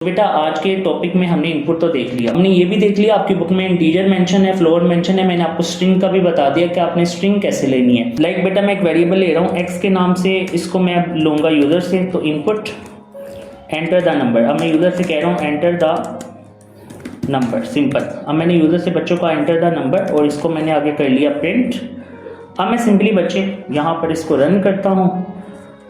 बेटा आज के टॉपिक में हमने इनपुट तो देख लिया, हमने ये भी देख लिया आपकी बुक में इंटीजर मेंशन है, फ्लोट मेंशन है। मैंने आपको स्ट्रिंग का भी बता दिया कि आपने स्ट्रिंग कैसे लेनी है। लाइक बेटा मैं एक वेरिएबल ले रहा हूँ x के नाम से, इसको मैं लूँगा यूज़र से, तो इनपुट एंटर द नंबर। अब मैं यूज़र से कह रहा हूँ एंटर द नंबर, सिंपल। अब मैंने यूज़र से बच्चों का एंटर द नंबर और इसको मैंने आगे कर लिया प्रिंट। अब मैं सिंपली बच्चे यहाँ पर इसको रन करता हूँ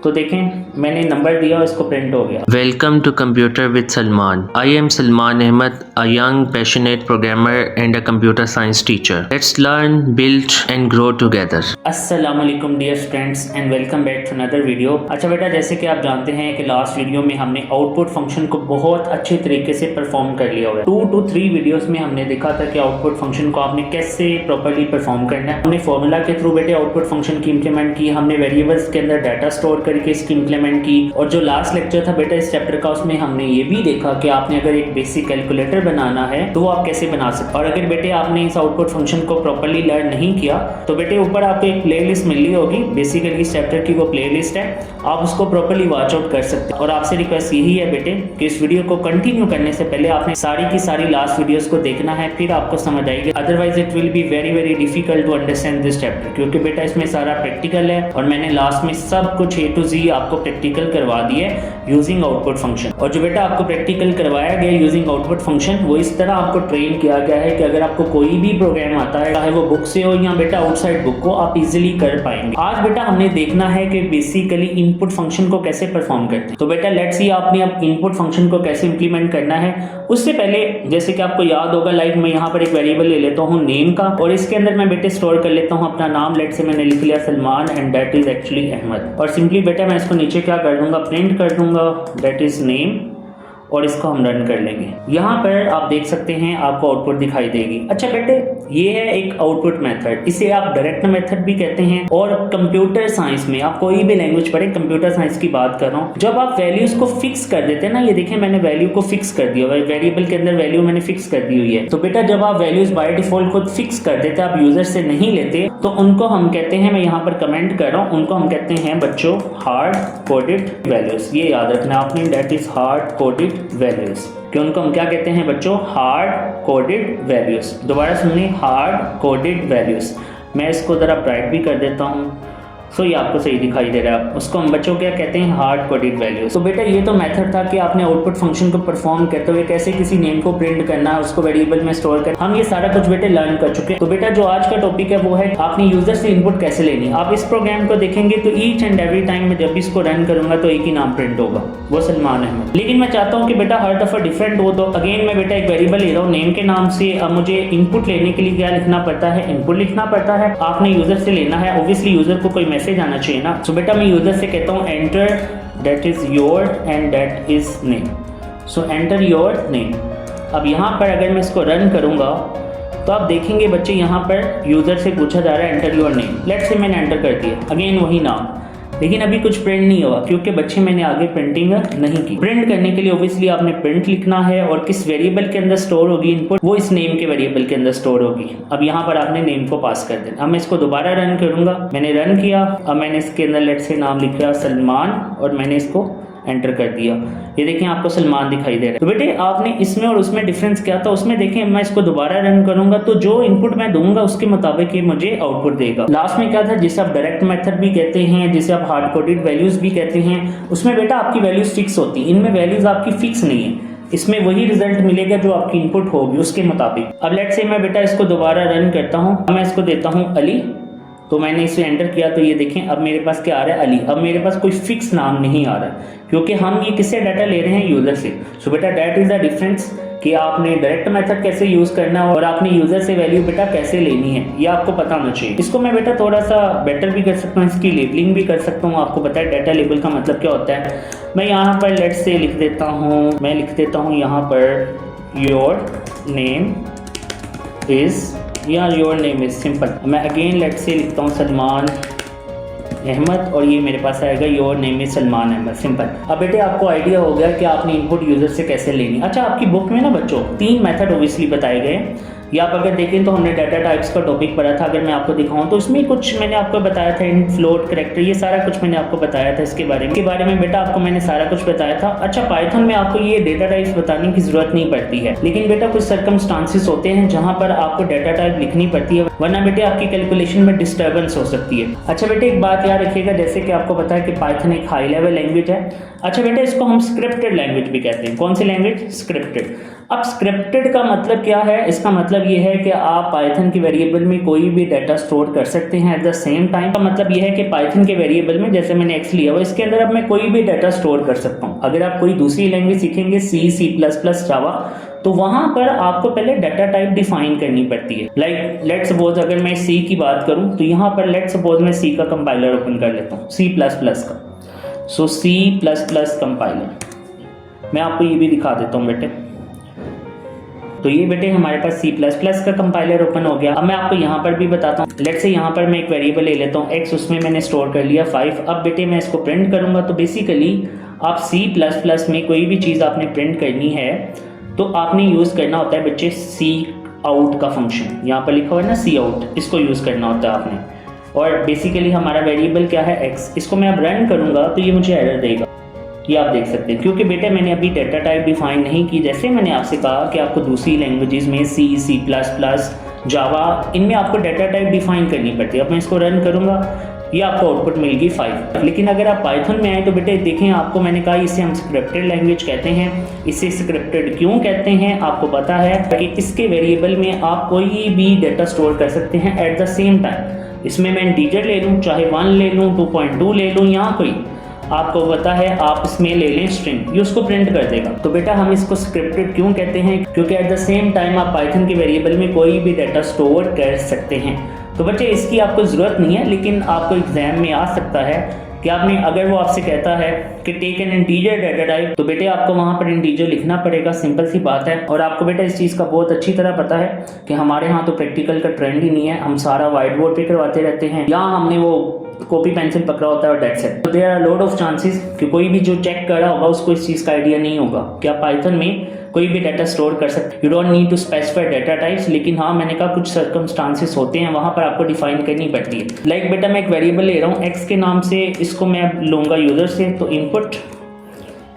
तो देखें मैंने नंबर दिया और इसको प्रिंट हो गया। Welcome to Computer with Salman. I am Salman Ahmed, a young, passionate programmer and a computer science teacher. Let's learn, build and grow together. अस्सलामुअलैकुम dear students and welcome back to another video. अच्छा बेटा, जैसे कि आप जानते हैं कि last video में हमने आउटपुट फंक्शन को बहुत अच्छे तरीके से परफॉर्म कर लिया हुआ है। 2 to 3 वीडियोस में हमने देखा था कि आउटपुट फंक्शन को आपने कैसे प्रॉपर्ली परफॉर्म करना है। हमने फॉर्मूला के थ्रू बेटे आउटपुट फंक्शन की इंप्लीमेंट की, हमने वेरिएबल्स के अंदर डाटा स्टोर करके इसकी इंप्लीमेंट की, और जो लास्ट लेक्चर था बेटा इस चैप्टर का उसमें हमने ये भी देखा कि आपने अगर एक बेसिक कैलकुलेटर बनाना है तो वो आप कैसे बना सकते। और अगर बेटे आपने इस आउटपुट फंक्शन को प्रॉपर्ली लर्न नहीं किया तो बेटे ऊपर आपको एक प्लेलिस्ट मिल रही होगी, बेसिकली इस चैप्टर की वो प्लेलिस्ट है, आप उसको प्रॉपर्ली वॉच आउट कर सकते हैं। और आपसे रिक्वेस्ट यही है बेटे कि इस वीडियो को कंटिन्यू करने से पहले आपने सारी की सारी लास्ट वीडियोस को देखना है, फिर आपको समझ आएगी। Otherwise it will be very very difficult to understand this chapter, क्योंकि बेटा इसमें सारा प्रैक्टिकल है और मैंने लास्ट में सब कुछ A to Z आपको प्रैक्टिकल करवा दिए यूजिंग आउटपुट फंक्शन। और जो बेटा आपको प्रैक्टिकल करवाया गया यूजिंग आउटपुट फंक्शन वो इस तरह आपको ट्रेन किया गया है कि अगर आपको कोई भी प्रोग्राम आता है, चाहे वो बुक से हो या बेटा आउटसाइड बुक को, आप इजीली कर पाएंगे। आज बेटा हमने देखना है कि बेसिकली इनपुट फंक्शन को कैसे परफॉर्म करते हैं। तो बेटा लेट्स सी आपने अब इनपुट फंक्शन को कैसे इंप्लीमेंट करना है। उससे पहले जैसे कि आपको याद होगा, लाइक मैं यहाँ पर एक वेरिएबल ले लेता हूँ नेम का, और इसके अंदर मैं बेटे स्टोर कर लेता हूँ अपना नाम। लेट से मैंने लिख लिया Salman and that is actually Ahmad, और सिंपली बेटा मैं इसको नीचे क्या कर दूंगा, प्रिंट कर दूंगा दैट इज नेम, और इसको हम रन कर लेंगे। यहाँ पर आप देख सकते हैं आपको आउटपुट दिखाई देगी। अच्छा बेटे ये है एक आउटपुट मेथड, इसे आप डायरेक्ट मेथड भी कहते हैं। और कंप्यूटर साइंस में आप कोई भी लैंग्वेज पढ़े, कंप्यूटर साइंस की बात कर रहा हूँ, जब आप वैल्यूज को फिक्स कर देते हैं ना, ये देखें मैंने वैल्यू को फिक्स कर दिया, वेरिएबल के अंदर वैल्यू मैंने फिक्स कर दी हुई है। तो बेटा जब आप वैल्यूज बाय डिफॉल्ट खुद फिक्स कर देते, आप यूजर से नहीं लेते, तो उनको हम कहते हैं, मैं यहाँ पर कमेंट कर रहा हूँ, उनको हम कहते हैं बच्चों हार्ड कोडेड वैल्यूज। ये याद रखना आपने, that is hard coded values, कि उनको हम क्या कहते हैं बच्चों, हार्ड कोडेड वैल्यूज। दोबारा सुनिए, हार्ड कोडेड वैल्यूज। मैं इसको ज़रा ब्राइट भी कर देता हूँ सो ये आपको सही दिखाई दे रहा है। उसको हम बच्चों क्या कहते हैं, हार्ड कोडेड वैल्यूज। तो बेटा ये तो मेथड था कि आपने आउटपुट फंक्शन को परफॉर्म करते हुए कैसे किसी नेम को प्रिंट करना है, उसको वेरिएबल में स्टोर कर, हम ये सारा कुछ बेटे लर्न कर चुके हैं। तो बेटा जो आज का टॉपिक है वो है आपने यूजर से इनपुट कैसे लेनी है। आप इस प्रोग्राम को देखेंगे तो ईच एंड एवरी टाइम में जब इसको रन करूंगा तो एक ही नाम प्रिंट होगा, वो सलमान अहमद। लेकिन मैं चाहता हूँ कि बेटा हर दफा डिफरेंट हो, तो अगेन मैं बेटा एक वेरिएबल ले रहा हूँ नेम के नाम से। अब मुझे इनपुट लेने के लिए क्या लिखना पड़ता है, इनपुट लिखना पड़ता है। आपने यूजर से लेना है, ऑब्वियसली यूजर को कोई मैसेज आना चाहिए ना। सो बेटा मैं यूजर से कहता हूँ enter that is your and that is name, so enter your name. अब यहाँ पर अगर मैं इसको रन करूँगा तो आप देखेंगे बच्चे यहाँ पर यूजर से पूछा जा रहा है enter your name. Let's say मैंने एंटर कर दिया, अगेन वही नाम, लेकिन अभी कुछ प्रिंट नहीं हुआ क्योंकि बच्चे मैंने आगे प्रिंटिंग नहीं की। प्रिंट करने के लिए ऑब्वियसली आपने प्रिंट लिखना है, और किस वेरिएबल के अंदर स्टोर होगी इनपुट, वो इस नेम के वेरिएबल के अंदर स्टोर होगी। अब यहाँ पर आपने नेम को पास कर देना। अब मैं इसको दोबारा रन करूंगा, मैंने रन किया, अब मैंने इसके अंदर लेट से नाम लिखा सलमान और मैंने इसको एंटर कर दिया। ये देखें आपको सलमान दिखाई दे रहा है। तो बेटे आपने इसमें और उसमें डिफरेंस क्या था, उसमें देखें मैं इसको दोबारा रन करूंगा तो जो इनपुट मैं दूंगा उसके मुताबिक ये मुझे आउटपुट देगा। लास्ट में क्या था, जिसे आप डायरेक्ट मेथड भी कहते हैं, जिसे आप हार्ड कोडेड वैल्यूज भी कहते हैं, उसमें बेटा आपकी वैल्यूज फिक्स होती है, इनमें वैल्यूज आपकी फिक्स नहीं है। इसमें वही रिजल्ट मिलेगा जो आपकी इनपुट होगी उसके मुताबिक। अब लेट्स से मैं बेटा इसको दोबारा रन करता हूँ, मैं इसको देता हूँ अली, तो मैंने इसे एंटर किया तो ये देखें अब मेरे पास क्या आ रहा है, अली। अब मेरे पास कोई फिक्स नाम नहीं आ रहा है क्योंकि हम ये किससे डाटा ले रहे हैं, यूजर से। सो बेटा दैट इज द डिफरेंस कि आपने डायरेक्ट मेथड कैसे यूज करना है और आपने यूजर से वैल्यू बेटा कैसे लेनी है, ये आपको पता होना चाहिए। इसको मैं बेटा थोड़ा सा बेटर भी कर सकता हूँ, इसकी लेबलिंग भी कर सकता हूँ। आपको पता है डाटा लेबल का मतलब क्या होता है। मैं यहाँ पर लेट से लिख देता हूँ, मैं लिख देता हूँ यहाँ पर योर नेम इज, या योर नेम इज सिंपल। मैं अगेन लेट से लिखता हूँ सलमान अहमद, और ये मेरे पास आएगा your name is Salman Ahmad, simple. अब बेटे आपको आइडिया हो गया कि आपने इनपुट यूजर से कैसे लेनी। अच्छा आपकी बुक में ना बच्चों 3 मेथड ओब्वियसली बताए गए। या आप अगर देखें तो हमने डाटा टाइप्स का टॉपिक पढ़ा था, अगर मैं आपको दिखाऊं तो इसमें कुछ मैंने आपको बताया था, इंट, फ्लोट, कैरेक्टर, ये सारा कुछ मैंने आपको बताया था इसके बारे में बेटा आपको मैंने सारा कुछ बताया था। अच्छा, पाइथन में आपको ये डेटा टाइप्स बताने की जरूरत नहीं पड़ती है, लेकिन बेटा कुछ सर्कमस्टांसेस होते हैं जहां पर आपको डाटा टाइप लिखनी पड़ती है, वरना बेटे आपकी कैलकुलेशन में डिस्टर्बेंस हो सकती है। अच्छा बेटे एक बात याद रखिएगा, जैसे कि आपको पता है कि पाइथन एक हाई लेवल लैंग्वेज है। अच्छा बेटा इसको हम स्क्रिप्टेड लैंग्वेज भी कहते हैं। कौन सी लैंग्वेज? स्क्रिप्टेड। अब स्क्रिप्टेड का मतलब क्या है? इसका मतलब ये है कि आप पाइथन की वेरिएबल में कोई भी डाटा स्टोर कर सकते हैं एट द सेम टाइम। का मतलब ये है कि पाइथन के वेरिएबल में, जैसे मैंने एक्स लिया हुआ, इसके अंदर अब मैं कोई भी डाटा स्टोर कर सकता हूँ। अगर आप कोई दूसरी लैंग्वेज सीखेंगे, C++, जावा, तो वहां पर आपको पहले डाटा टाइप डिफाइन करनी पड़ती है। लाइक लेट सपोज अगर मैं C की बात करूं तो यहाँ पर लेट सपोज मैं C का कंपाइलर ओपन कर लेता हूँ, C++ का। सो C++ कंपाइलर मैं आपको ये भी दिखा देता हूँ बेटे। तो ये बेटे हमारे पास C++ का कंपाइलर ओपन हो गया। अब मैं आपको यहाँ पर भी बताता हूँ। लेट्स से यहाँ पर मैं एक वेरिएबल ले लेता हूँ x, उसमें मैंने स्टोर कर लिया 5। अब बेटे मैं इसको प्रिंट करूँगा, तो बेसिकली आप C++ में कोई भी चीज़ आपने प्रिंट करनी है तो आपने यूज़ करना होता है बच्चे cout का फंक्शन। यहाँ पर लिखा हुआ है ना cout, इसको यूज़ करना होता है आपने। और बेसिकली हमारा वेरिएबल क्या है? x। इसको मैं अब रन करूँगा तो ये मुझे एरर देगा, ये आप देख सकते हैं, क्योंकि बेटे मैंने अभी डाटा टाइप डिफाइन नहीं की। जैसे मैंने आपसे कहा कि आपको दूसरी लैंग्वेजेस में C++, जावा, इनमें आपको डाटा टाइप डिफाइन करनी पड़ती है। अब मैं इसको रन करूँगा, ये आपको आउटपुट मिलेगी 5। लेकिन अगर आप पाइथन में आए तो बेटे देखें, आपको मैंने कहा इसे हम स्क्रिप्टेड लैंग्वेज कहते हैं। इसे स्क्रिप्टेड क्यों कहते हैं आपको पता है कि इसके वेरिएबल में आप कोई भी डाटा स्टोर कर सकते हैं एट द सेम टाइम। इसमें मैं इंटीजर ले लूँ, चाहे 1 ले लूँ, 2.2 ले लूँ, यहाँ कोई आपको पता है आप इसमें ले लें स्ट्रिंग, ये उसको प्रिंट कर देगा। तो बेटा हम इसको स्क्रिप्टेड क्यों कहते हैं? क्योंकि एट द सेम टाइम आप पाइथन के वेरिएबल में कोई भी डाटा स्टोर कर सकते हैं। तो बच्चे इसकी आपको ज़रूरत नहीं है, लेकिन आपको एग्जाम में आ सकता है कि आपने, अगर वो आपसे कहता है कि take an integer data type, तो बेटे आपको वहाँ पर इंटीजर लिखना पड़ेगा, सिंपल सी बात है। और आपको बेटा इस चीज़ का बहुत अच्छी तरह पता है कि हमारे यहाँ तो प्रैक्टिकल का ट्रेंड ही नहीं है, हम सारा वाइट बोर्ड पे करवाते रहते हैं, या हमने वो कॉपी पेंसिल पकड़ा होता है और डेट्स इट। तो there are lot of chances कि कोई भी जो चेक कर रहा होगा उसको इस चीज़ का आइडिया नहीं होगा कि आप पाइथन में कोई भी डाटा स्टोर कर सकते। You don't need to specify data types, लेकिन हाँ मैंने कहा कुछ सर्कमस्टांसेस होते हैं, वहाँ पर आपको डिफाइन करनी पड़ती है। लाइक बेटा मैं एक वेरिएबल ले रहा हूँ x के नाम से, इसको मैं लूँगा यूज़र से, तो इनपुट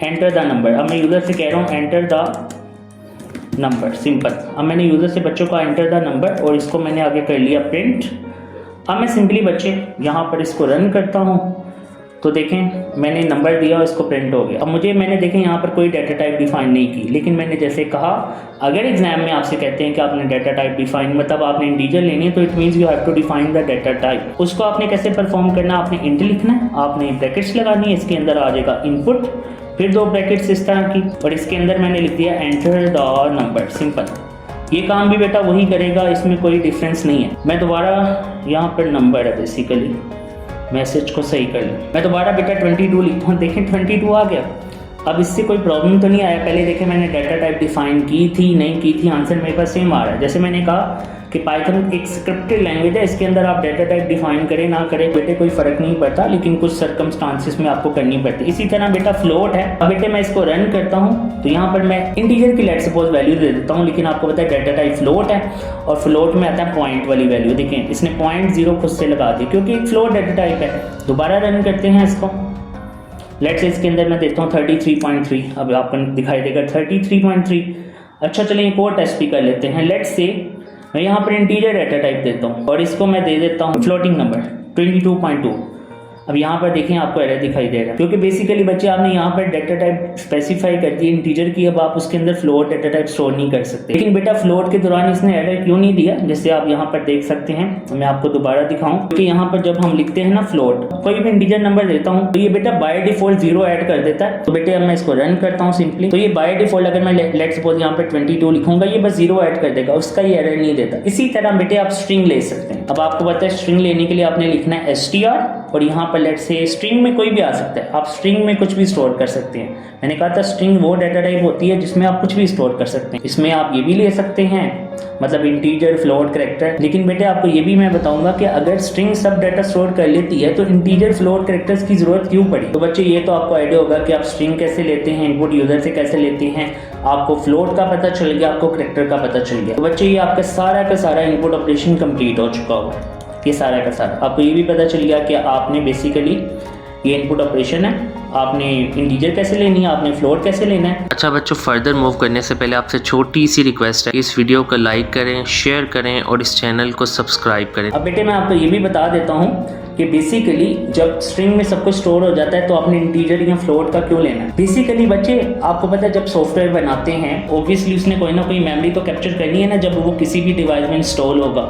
एंटर द नंबर। अब मैं यूज़र से कह रहा हूँ एंटर द नंबर, सिंपल। अब मैंने यूज़र से बच्चों को एंटर द नंबर, और इसको मैंने आगे कर लिया प्रिंट। अब मैं सिंपली बच्चे यहाँ पर इसको रन करता हूँ, तो देखें मैंने नंबर दिया और इसको प्रिंट हो गया। अब मैंने देखें यहाँ पर कोई डाटा टाइप डिफाइन नहीं की, लेकिन मैंने जैसे कहा अगर एग्जाम में आपसे कहते हैं कि आपने डाटा टाइप डिफाइन, मतलब आपने इंटीजर लेनी है, तो it means you have to define the data type. उसको आपने कैसे परफॉर्म करना, आपने इंट लिखना है, आपने ब्रैकेट्स लगानी है, इसके अंदर आ जाएगा इनपुट, फिर 2 ब्रैकेट्स इस तरह की, और इसके अंदर मैंने लिख दिया एंटर द नंबर, सिंपल। ये काम भी बेटा वही करेगा, इसमें कोई डिफरेंस नहीं है। मैं दोबारा यहाँ पर नंबर है बेसिकली, मैसेज को सही कर लूँ, मैं दोबारा बेटा 22 लिखता हूँ, देखें 22 आ गया। अब इससे कोई प्रॉब्लम तो नहीं आया? पहले देखें मैंने डाटा टाइप डिफाइन की थी, नहीं की थी, आंसर मेरे पास सेम आ रहा है। जैसे मैंने कहा कि पाइथन एक स्क्रिप्टेड लैंग्वेज है, इसके अंदर आप डाटा टाइप डिफाइन करें ना करें बेटे कोई फ़र्क नहीं पड़ता, लेकिन कुछ सर्कमस्टांसेस में आपको करनी पड़ती है। इसी तरह बेटा फ्लोट है। अब बेटे मैं इसको रन करता हूँ, तो यहाँ पर मैं इंटीजर की लेट सपोज वैल्यू दे देता हूँ, लेकिन आपको पता है डाटा टाइप फ्लोट है, और फ्लोट में आता है पॉइंट वाली वैल्यू। देखें इसने 0.0 खुद से लगा दी, क्योंकि एक फ्लोट डाटा टाइप है। दोबारा रन करते हैं इसको, लेट्स से इसके अंदर मैं देता हूँ 33.3, अब आपको दिखाई देगा 33.3। अच्छा चलिए एक और टेस्ट भी कर लेते हैं। लेट्स से मैं यहाँ पर इंटीजर डाटा टाइप देता हूँ, और इसको मैं दे देता हूँ फ्लोटिंग नंबर 22.2। अब यहाँ पर देखें आपको एरर दिखाई दे रहा है, क्योंकि बेसिकली बच्चे आपने यहाँ पर डाटा टाइप स्पेसिफाई कर दी इंटीजर की, अब आप उसके अंदर फ्लोट डाटा टाइप स्टोर नहीं कर सकते। लेकिन बेटा फ्लोट के दौरान इसने एरर क्यों नहीं दिया, जैसे आप यहाँ पर देख सकते हैं, तो मैं आपको दोबारा दिखाऊं, क्योंकि यहाँ पर जब हम लिखते हैं ना फ्लोट, कोई भी इंटीजर नंबर देता हूँ, तो ये बेटा बाय डिफॉल्ट 0 ऐड कर देता है। तो बेटे अब मैं इसको रन करता हूँ सिंपली, तो ये बाय डिफॉल्ट अगर मैं लेट्स सपोज यहाँ पर 22 लिखूंगा, ये बस 0 ऐड कर देगा, उसका ये एरर नहीं देता। इसी तरह बेटे आप स्ट्रिंग ले सकते हैं। अब आपको पता है स्ट्रिंग लेने के लिए आपने लिखना है str, और यहाँ पर लेट्स से स्ट्रिंग में कोई भी आ सकता है, आप स्ट्रिंग में कुछ भी स्टोर कर सकते हैं। मैंने कहा था स्ट्रिंग वो डाटा टाइप होती है जिसमें आप कुछ भी स्टोर कर सकते हैं। इसमें आप ये भी ले सकते हैं, मतलब इंटीजर, फ्लोट, कैरेक्टर। लेकिन बेटे आपको ये भी मैं बताऊंगा कि अगर स्ट्रिंग सब डाटा स्टोर कर लेती है तो इंटीजर, फ्लोट, कैरेक्टर्स की जरूरत क्यों पड़ी। तो बच्चे ये तो आपको आइडिया होगा कि आप स्ट्रिंग कैसे लेते हैं, इनपुट यूजर से कैसे लेते हैं, आपको फ्लोट का पता चल गया, आपको करेक्टर का पता चल गया। तो बच्चे ये आपका सारा इनपुट ऑपरेशन कंप्लीट हो चुका होगा। ये सारा का सारा आपको ये भी पता चल गया कि आपने बेसिकली ये इनपुट ऑपरेशन है, आपने इंटीजर कैसे लेनी है, आपने फ्लोट कैसे लेना है। अच्छा बच्चों, फर्दर मूव करने से पहले आपसे छोटी सी रिक्वेस्ट है, इस वीडियो को लाइक करें, शेयर करें और इस चैनल को सब्सक्राइब करें। अब बेटे मैं आपको ये भी बता देता हूँ कि बेसिकली जब स्ट्रिंग में सब कुछ स्टोर हो जाता है तो आपने इंटीजर या फ्लोट का क्यों लेना है। बेसिकली बच्चे आपको पता है जब सॉफ्टवेयर बनाते हैं ऑब्वियसली उसने कोई ना कोई मेमोरी तो कैप्चर करनी है ना, जब वो किसी भी डिवाइस में इंस्टॉल होगा।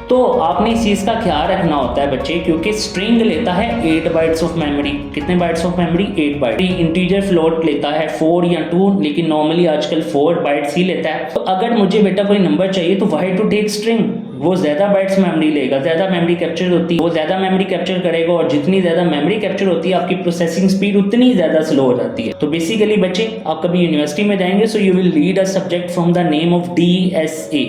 तो आपने इस चीज़ का ख्याल रखना होता है बच्चे, क्योंकि स्ट्रिंग लेता है 8 बाइट्स ऑफ मेमोरी। कितने bytes of memory? 8 byte. Integer float लेता है 4 या 2, लेकिन नॉर्मली आजकल 4 बाइट्स ही लेता है। तो अगर मुझे बेटा कोई नंबर चाहिए तो व्हाई टू टेक स्ट्रिंग, वो ज़्यादा बाइट्स मेमोरी लेगा, ज़्यादा मेमोरी कैप्चर होती है, वो ज़्यादा मेमोरी कैप्चर करेगा, और जितनी ज़्यादा मेमोरी कैप्चर होती है आपकी प्रोसेसिंग स्पीड उतनी ज़्यादा स्लो हो जाती है। तो बेसिकली बच्चे आप कभी यूनिवर्सिटी में जाएंगे so you will read a subject from the name of DSA,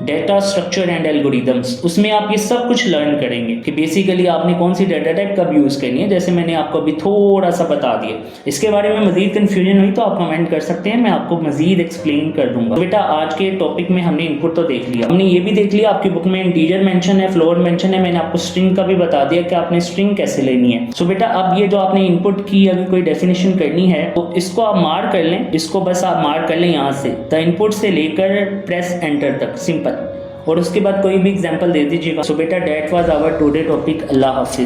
data structure and algorithms. उसमें आप ये सब कुछ लर्न करेंगे कि बेसिकली आपने कौन सी डेटा टाइप कब यूज़ करनी है, जैसे मैंने आपको अभी थोड़ा सा बता दिया। इसके बारे में मजीद कन्फ्यूजन हुई तो आप कमेंट कर सकते हैं, मैं आपको मजीद एक्सप्लेन कर दूंगा। बेटा आज के टॉपिक में हमने इनपुट तो देख लिया, हमने ये भी देख लिया आपकी बुक में इंटीजर मेंशन है, फ्लोट मेंशन है, मैंने आपको स्ट्रिंग का भी बता दिया कि आपने स्ट्रिंग कैसे लेनी है। सो बेटा अब ये जो आपने इनपुट की अगर कोई डेफिनेशन करनी है तो इसको आप मार्क कर लें, इसको बस आप मार्क कर लें यहाँ से, द इनपुट से लेकर प्रेस एंटर तक, सिंपल। और उसके बाद कोई भी एग्जांपल दे दीजिएगा। सो बेटा that was our today topic. अल्लाह हाफिज।